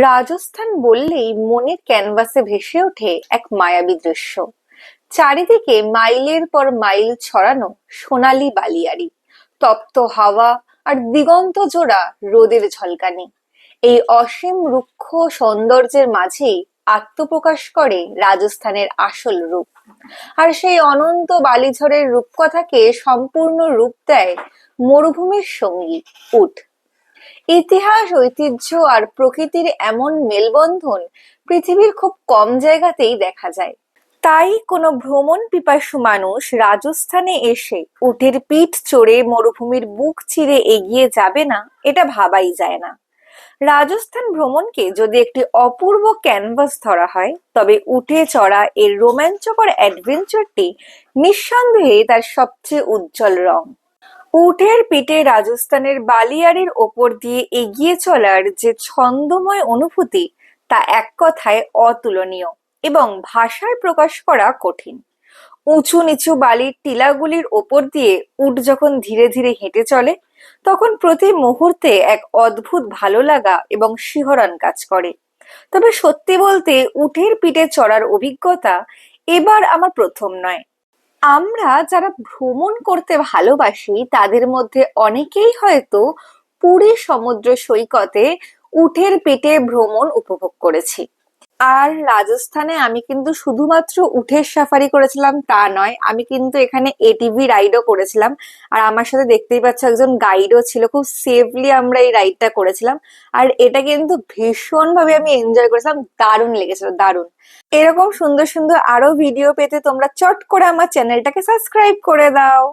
রাজস্থান বললেই মনের ক্যানভাসে ভেসে ওঠে এক মায়াবী দৃশ্য। চারিদিকে মাইলের পর মাইল ছড়ানো সোনালী বালিয়াড়ি, তপ্ত হাওয়া আর দিগন্ত জোড়া রোদের ঝলকানি। এই অসীম রুক্ষ সৌন্দর্যের মাঝেই আত্মপ্রকাশ করে রাজস্থানের আসল রূপ। আর সেই অনন্ত বালিঝড়ের রূপকথাকে সম্পূর্ণ রূপ দেয় মরুভূমির সঙ্গী উট। ইতিহাস, ঐতিহ্য আর প্রকৃতির এমন মেলবন্ধন পৃথিবীর খুব কম জায়গাতেই দেখা যায়। তাই কোনো ভ্রমণ পিপাসু মানুষ রাজস্থানে এসে উটের পিঠ চড়ে মরুভূমির বুক চিরে এগিয়ে যাবে না, এটা ভাবাই যায় না। রাজস্থান ভ্রমণকে যদি একটি অপূর্ব ক্যানভাস ধরা হয়, তবে উটে চড়া এর রোমাঞ্চকর অ্যাডভেঞ্চারটি নিঃসন্দেহে তার সবচেয়ে উজ্জ্বল রং। উটের পিঠে রাজস্থানের বালিয়াড়ির ওপর দিয়ে এগিয়ে চলার যে ছন্দময় অনুভূতি, তা এক কথায় অতুলনীয় এবং ভাষায় প্রকাশ করা কঠিন। উঁচু নিচু বালির টিলাগুলির ওপর দিয়ে উট যখন ধীরে ধীরে হেঁটে চলে, তখন প্রতি মুহূর্তে এক অদ্ভুত ভালো লাগা এবং শিহরণ কাজ করে। তবে সত্যি বলতে উটের পিঠে চড়ার অভিজ্ঞতা এবার আমার প্রথম নয়। আমরা যারা ভ্রমণ করতে ভালোবাসি তাদের মধ্যে অনেকেই হয়তো পুরী সমুদ্র সৈকতে উটের পিঠে ভ্রমণ উপভোগ করেছি। আর রাজস্থানে আমি কিন্তু শুধুমাত্র উটের সাফারি করেছিলাম তা নয়, আমি কিন্তু এখানে এটিভি রাইডও করেছিলাম। আর আমার সাথে দেখতেই পাচ্ছ একজন গাইডও ছিল, খুব সেফলি আমরা এই রাইডটা করেছিলাম। আর এটা কিন্তু ভীষণ ভাবে আমি এনজয় করেছিলাম, দারুণ লেগেছিল, দারুণ। এরকম সুন্দর সুন্দর আরো ভিডিও পেতে তোমরা চট করে আমার চ্যানেলটাকে সাবস্ক্রাইব করে দাও।